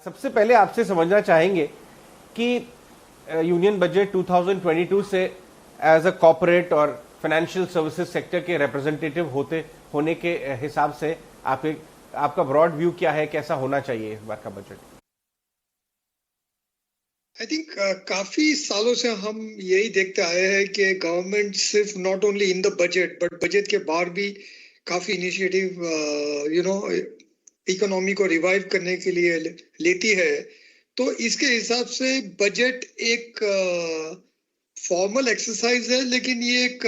सबसे पहले आपसे समझना चाहेंगे कि यूनियन बजट 2022 से एज अ कॉर्पोरेट और फाइनेंशियल सर्विसेज सेक्टर के रिप्रेजेंटेटिव होने के हिसाब से आपका ब्रॉड व्यू क्या है, कैसा होना चाहिए इस बार का बजट? आई थिंक काफी सालों से हम यही देखते आए हैं कि गवर्नमेंट सिर्फ not only in the budget but budget के बाहर भी काफी इनिशिएटिव इकोनॉमी को रिवाइव करने के लिए लेती है। तो इसके हिसाब से बजट एक फॉर्मल एक्सरसाइज है, लेकिन ये एक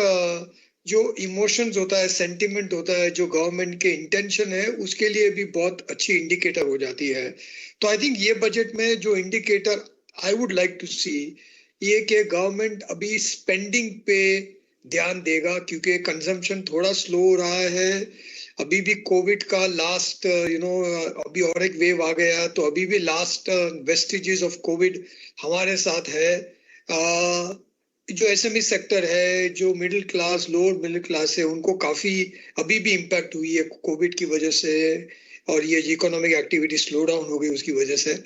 जो इमोशंस होता है, सेंटिमेंट होता है, जो गवर्नमेंट के इंटेंशन है, उसके लिए भी बहुत अच्छी इंडिकेटर हो जाती है। तो आई थिंक ये बजट में जो indicator I would like to see ये कि गवर्नमेंट अभी स्पेंडिंग पे ध्यान देगा, क्योंकि कंजम्पशन थोड़ा स्लो हो रहा है। अभी भी कोविड का लास्ट अभी और एक वेव आ गया, तो अभी भी लास्ट वेस्टिजेस ऑफ कोविड हमारे साथ है। जो एसएमई सेक्टर है, जो middle class, lower middle class है, उनको काफी अभी भी इम्पैक्ट हुई है कोविड की वजह से, और ये इकोनॉमिक एक्टिविटी स्लो डाउन हो गई उसकी वजह से।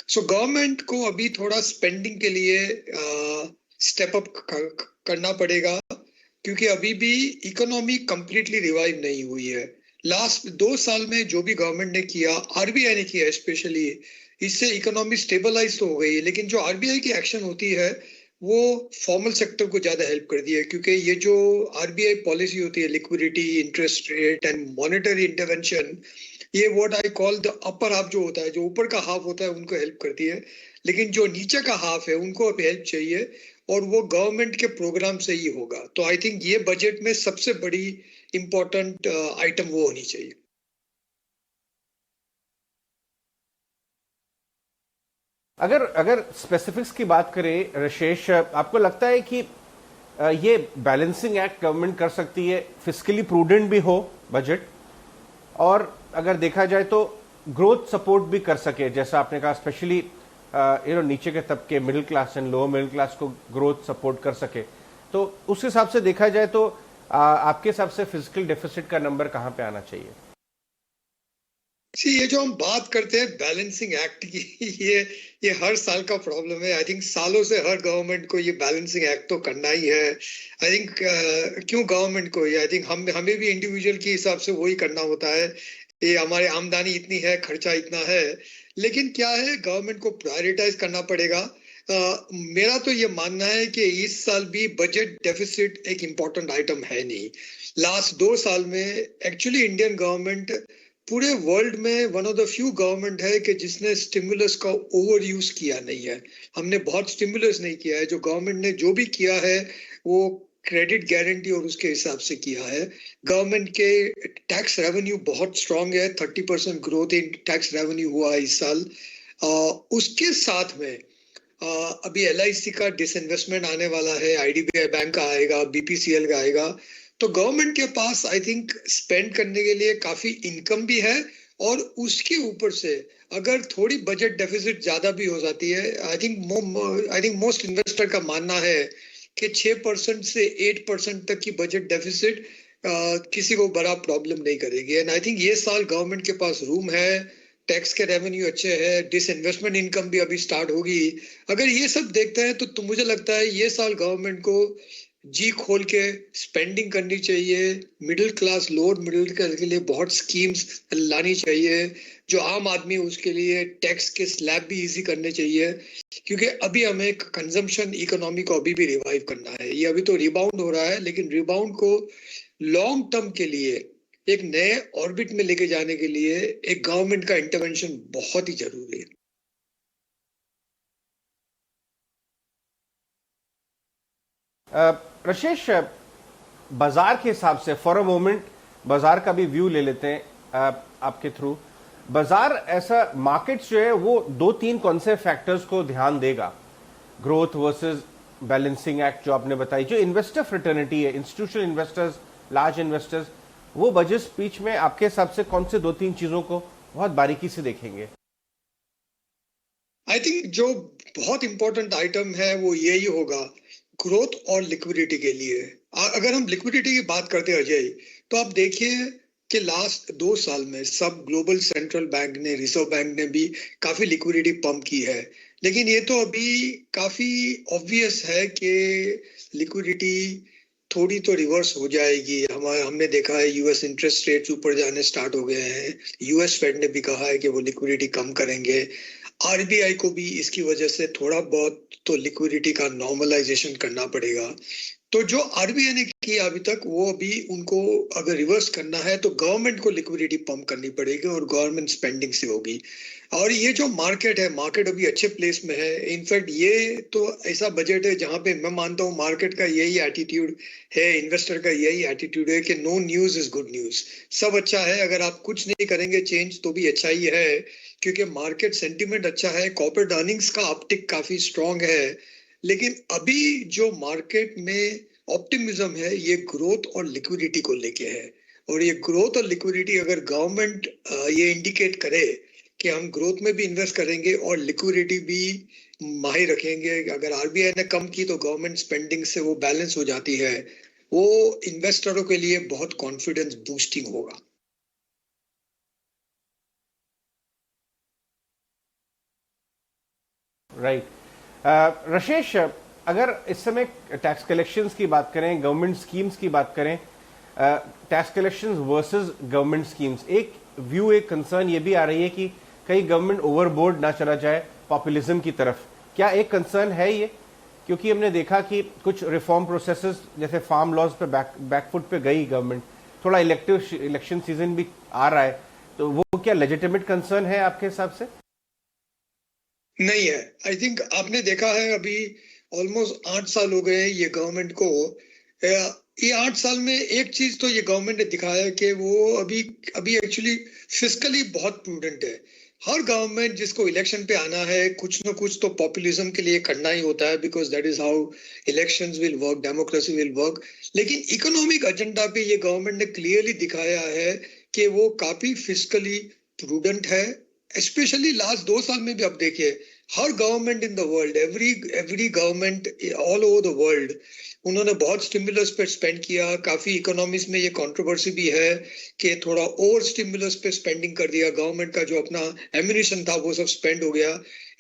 सो गवर्नमेंट को अभी थोड़ा स्पेंडिंग के लिए स्टेप अप करना पड़ेगा, क्योंकि अभी भी इकोनॉमी कंप्लीटली रिवाइव नहीं हुई है। लास्ट 2 साल में जो भी गवर्नमेंट ने किया, आरबीआई ने किया स्पेशली, इससे इकोनॉमी स्टेबलाइज तो हो गई है, लेकिन जो आरबीआई की एक्शन होती है वो फॉर्मल सेक्टर को ज्यादा हेल्प करती है, क्योंकि ये जो आरबीआई पॉलिसी होती है, liquidity, interest rate and monetary intervention, ये what I call the upper half जो होता है, जो ऊपर का हाफ होता है उनको हेल्प करती है, लेकिन जो नीचे का हाफ है उनको अब हेल्प चाहिए, और वो गवर्नमेंट के प्रोग्राम से ही होगा। तो आई थिंक ये बजट में सबसे बड़ी इंपॉर्टेंट आइटम वो होनी चाहिए। अगर अगर स्पेसिफिक्स की बात करें रशेष, आपको लगता है कि ये बैलेंसिंग एक्ट गवर्नमेंट कर सकती है, फिस्कली प्रूडेंट भी हो बजट, और अगर देखा जाए तो ग्रोथ सपोर्ट भी कर सके, जैसा आपने कहा स्पेशली नीचे के तबके, middle class and lower middle class को ग्रोथ सपोर्ट कर सके, तो उस हिसाब से देखा जाए तो आपके हिसाब से फिजिकल डेफिसिट का नंबर कहां पे आना चाहिए? ये जो हम बात करते हैं बैलेंसिंग एक्ट की, ये हर साल का प्रॉब्लम है। आई थिंक सालों से हर गवर्नमेंट को ये बैलेंसिंग एक्ट तो करना ही है। आई थिंक क्यों गवर्नमेंट को, आई थिंक हमें भी इंडिविजुअल के हिसाब से वही करना होता है। ये हमारी आमदनी इतनी है, खर्चा इतना है, लेकिन क्या है, गवर्नमेंट को प्रायोरिटाइज करना पड़ेगा। मेरा तो ये मानना है कि इस साल भी बजट डेफिसिट एक इम्पोर्टेंट आइटम है नहीं। लास्ट 2 साल में एक्चुअली इंडियन गवर्नमेंट पूरे वर्ल्ड में one of the few government है कि जिसने स्टिमुलस का ओवर यूज किया नहीं है। हमने बहुत स्टिमुलस नहीं किया है। जो गवर्नमेंट ने जो भी किया है वो क्रेडिट गारंटी और उसके हिसाब से किया है। गवर्नमेंट के टैक्स रेवेन्यू बहुत स्ट्रांग है, 30% ग्रोथ इन टैक्स रेवेन्यू हुआ है इस साल। उसके साथ में अभी एलआईसी का डिसइन्वेस्टमेंट आने वाला है, आईडीबीआई बैंक का आएगा, बीपीसीएल का आएगा। तो गवर्नमेंट के पास आई थिंक स्पेंड करने के लिए काफी इनकम भी है, और उसके ऊपर से अगर थोड़ी बजट डेफिसिट ज्यादा भी हो जाती है, आई थिंक मोस्ट इन्वेस्टर का मानना है कि 6% से 8% तक की बजट डेफिसिट किसी को बड़ा प्रॉब्लम नहीं करेगी। एंड आई थिंक ये साल गवर्नमेंट के पास रूम है, टैक्स के रेवेन्यू अच्छे हैं, डिसइन्वेस्टमेंट इनकम भी अभी स्टार्ट होगी। अगर ये सब देखते हैं तो मुझे लगता है ये साल गवर्नमेंट को जी खोल के स्पेंडिंग करनी चाहिए। Middle class, lower middle class के लिए बहुत स्कीम्स लानी चाहिए। जो आम आदमी उसके लिए टैक्स के स्लैब भी इजी करने चाहिए, क्योंकि अभी हमें कंजम्पशन इकोनॉमी को अभी भी रिवाइव करना है। ये अभी तो रिबाउंड हो रहा है, लेकिन रिबाउंड को लॉन्ग टर्म के लिए एक नए ऑर्बिट में लेके जाने के लिए एक गवर्नमेंट का इंटरवेंशन बहुत ही जरूरी है। रशेष, बाजार के हिसाब से फॉर अ मोमेंट बाजार का भी व्यू ले लेते हैं आपके थ्रू। बाजार ऐसा, मार्केट्स जो है वो 2-3 कौन से फैक्टर्स को ध्यान देगा? ग्रोथ वर्सेस बैलेंसिंग एक्ट जो आपने बताई, जो इन्वेस्टर फ्रेटर्निटी है, इंस्टीट्यूशनल इन्वेस्टर्स, लार्ज इन्वेस्टर्स, वो बजट स्पीच में आपके हिसाब से कौन से 2-3 चीजों को बहुत बारीकी से देखेंगे? आई थिंक जो बहुत इंपॉर्टेंट आइटम है वो यही होगा, ग्रोथ और लिक्विडिटी के लिए। अगर हम लिक्विडिटी की बात करते हैं अजय, तो आप देखिए कि लास्ट 2 साल में सब ग्लोबल सेंट्रल बैंक ने, रिजर्व बैंक ने भी काफी लिक्विडिटी पंप की है, लेकिन ये तो अभी काफी ऑब्वियस है कि लिक्विडिटी थोड़ी तो रिवर्स हो जाएगी। हमने देखा है यूएस इंटरेस्ट रेट्स ऊपर जाने स्टार्ट हो गए हैं, यूएस फेड ने भी कहा है कि वो लिक्विडिटी कम करेंगे, आरबीआई को भी इसकी वजह से थोड़ा बहुत तो लिक्विडिटी का नॉर्मलाइजेशन करना पड़ेगा। तो जो आरबीआई ने किया अभी तक, वो अभी उनको अगर रिवर्स करना है तो गवर्नमेंट को लिक्विडिटी पंप करनी पड़ेगी और गवर्नमेंट स्पेंडिंग से होगी। और ये जो मार्केट है, मार्केट अभी अच्छे प्लेस में है। इनफैक्ट ये तो ऐसा बजट है जहां पे मैं मानता हूँ मार्केट का यही एटीट्यूड है, इन्वेस्टर का यही एटीट्यूड है कि no news is good news. सब अच्छा है, अगर आप कुछ नहीं करेंगे चेंज तो भी अच्छा ही है, क्योंकि मार्केट सेंटिमेंट अच्छा है, कॉर्पोरेट अर्निंग्स का अपटिक काफी स्ट्रांग है। लेकिन अभी जो मार्केट में ऑप्टिमिज्म है ये ग्रोथ और लिक्विडिटी को लेके है। और ये ग्रोथ और लिक्विडिटी अगर गवर्नमेंट ये इंडिकेट करे कि हम ग्रोथ में भी इन्वेस्ट करेंगे और लिक्विडिटी भी माही रखेंगे, अगर आरबीआई ने कम की तो गवर्नमेंट स्पेंडिंग से वो बैलेंस हो जाती है, वो इन्वेस्टरों के लिए बहुत कॉन्फिडेंस बूस्टिंग होगा। राइट। रशेष, अगर इस समय टैक्स कलेक्शंस की बात करें, गवर्नमेंट स्कीम्स की बात करें, tax collections versus government schemes, एक व्यू, एक कंसर्न ये भी आ रही है कि कहीं गवर्नमेंट ओवरबोर्ड ना चला जाए पॉपुलिज्म की तरफ। क्या एक कंसर्न है ये? क्योंकि हमने देखा कि कुछ रिफॉर्म प्रोसेसेस जैसे फार्म लॉज पे बैकफुट पे गई गवर्नमेंट, थोड़ा इलेक्शन सीजन भी आ रहा है, तो वो क्या लेजिटिमेट कंसर्न है आपके हिसाब से? नहीं है। आई थिंक आपने देखा है अभी ऑलमोस्ट 8 साल हो गए ये गवर्नमेंट को। ये 8 साल में एक चीज तो ये गवर्नमेंट ने दिखाया है कि वो अभी अभी एक्चुअली फिस्कली बहुत प्रूडेंट है। हर गवर्नमेंट जिसको इलेक्शन पे आना है कुछ ना कुछ तो पॉपुलिज्म के लिए करना ही होता है, because that is how elections will work, democracy will work. लेकिन इकोनॉमिक एजेंडा पे ये गवर्नमेंट ने क्लियरली दिखाया है कि वो काफी फिस्कली प्रूडेंट है। स्पेशली लास्ट 2 साल में भी आप देखिए, हर government in the world, every government all over the world, उन्होंने बहुत स्टिमुलस पे स्पेंड किया। काफी इकोनॉमीज में ये कंट्रोवर्सी भी है कि थोड़ा ओवर स्टिमुलस पे स्पेंडिंग कर दिया, गवर्नमेंट का जो अपना एम्यूनिशन था वो सब स्पेंड हो गया।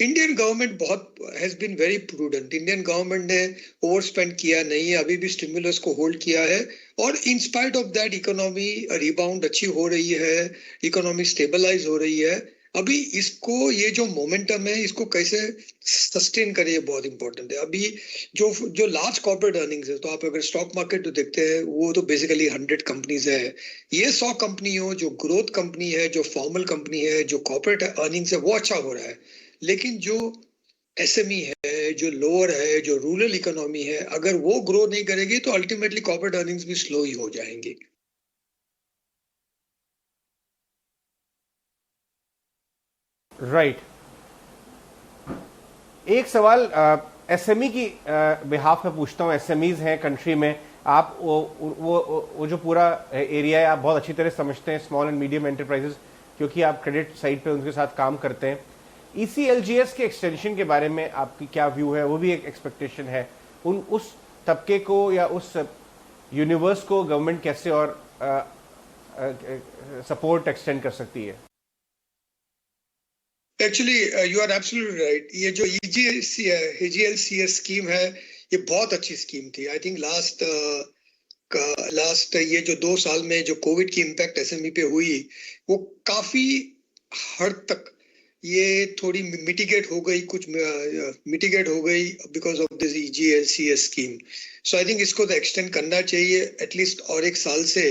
इंडियन गवर्नमेंट बहुत has been very prudent. Indian government ने ओवर स्पेंड किया नहीं है, अभी भी स्टिमुलस को होल्ड किया है। और in spite of that economy rebound अच्छी हो रही है, इकोनॉमी स्टेबलाइज हो रही है। अभी इसको, ये जो मोमेंटम है इसको कैसे सस्टेन करें ये बहुत इंपॉर्टेंट है। अभी जो जो लार्ज कॉर्पोरेट अर्निंग्स है, तो आप अगर स्टॉक मार्केट तो देखते हैं वो तो बेसिकली 100 कंपनीज है। ये 100 कंपनी हो, जो ग्रोथ कंपनी है, जो फॉर्मल कंपनी है, जो कॉर्पोरेट अर्निंग्स है वो अच्छा हो रहा है। लेकिन जो एसएमई है, जो लोअर है, जो रूरल इकोनॉमी है, अगर वो ग्रो नहीं करेगी तो अल्टीमेटली कॉर्पोरेट अर्निंग्स भी स्लो ही हो जाएंगी। राइट। एक सवाल एसएमई की बिहाफ पे पूछता हूँ। एसएमईज हैं कंट्री में, आप वो जो पूरा एरिया है आप बहुत अच्छी तरह समझते हैं, स्मॉल एंड मीडियम एंटरप्राइजेस, क्योंकि आप क्रेडिट साइड पे उनके साथ काम करते हैं। ईसीएलजीएस के एक्सटेंशन के बारे में आपकी क्या व्यू है? वो भी एक एक्सपेक्टेशन है। उस तबके को या उस यूनिवर्स को गवर्नमेंट कैसे और सपोर्ट एक्सटेंड कर सकती है? Actually you are absolutely right. ये जो ईजीएलसीएस स्कीम है ये बहुत अच्छी स्कीम थी। आई थिंक लास्ट ये जो 2 साल में जो कोविड की इम्पैक्ट एसएमई पे हुई वो काफी हद तक ये थोड़ी मिटिगेट हो गई, कुछ मिटिगेट हो गई because of this EGLCS scheme. So I think इसको तो एक्सटेंड करना चाहिए एटलीस्ट और 1 साल से।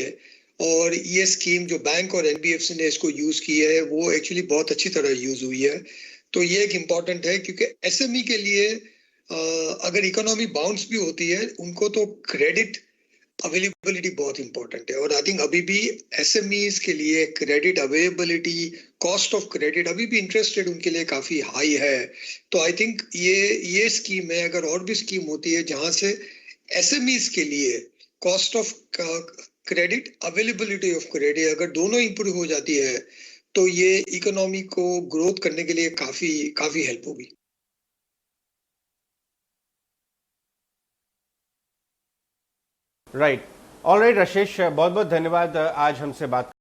और ये स्कीम जो बैंक और एनबीएफसी ने इसको यूज की है वो एक्चुअली बहुत अच्छी तरह यूज हुई है। तो ये एक इम्पॉर्टेंट है, क्योंकि एसएमई के लिए अगर इकोनॉमी बाउंस भी होती है उनको तो क्रेडिट अवेलेबिलिटी बहुत इंपॉर्टेंट है। और आई थिंक अभी भी एसएमईज के लिए credit availability, cost of credit, अभी भी इंटरेस्ट रेट उनके लिए काफी हाई है। तो आई थिंक ये स्कीम है, अगर और भी स्कीम होती है जहां से एसएमईज के लिए cost of credit, availability of credit अगर दोनों इंप्रूव हो जाती है तो ये इकोनॉमी को ग्रोथ करने के लिए काफी काफी हेल्प होगी। राइट। ऑल राइट रशेष, बहुत बहुत धन्यवाद आज हमसे बात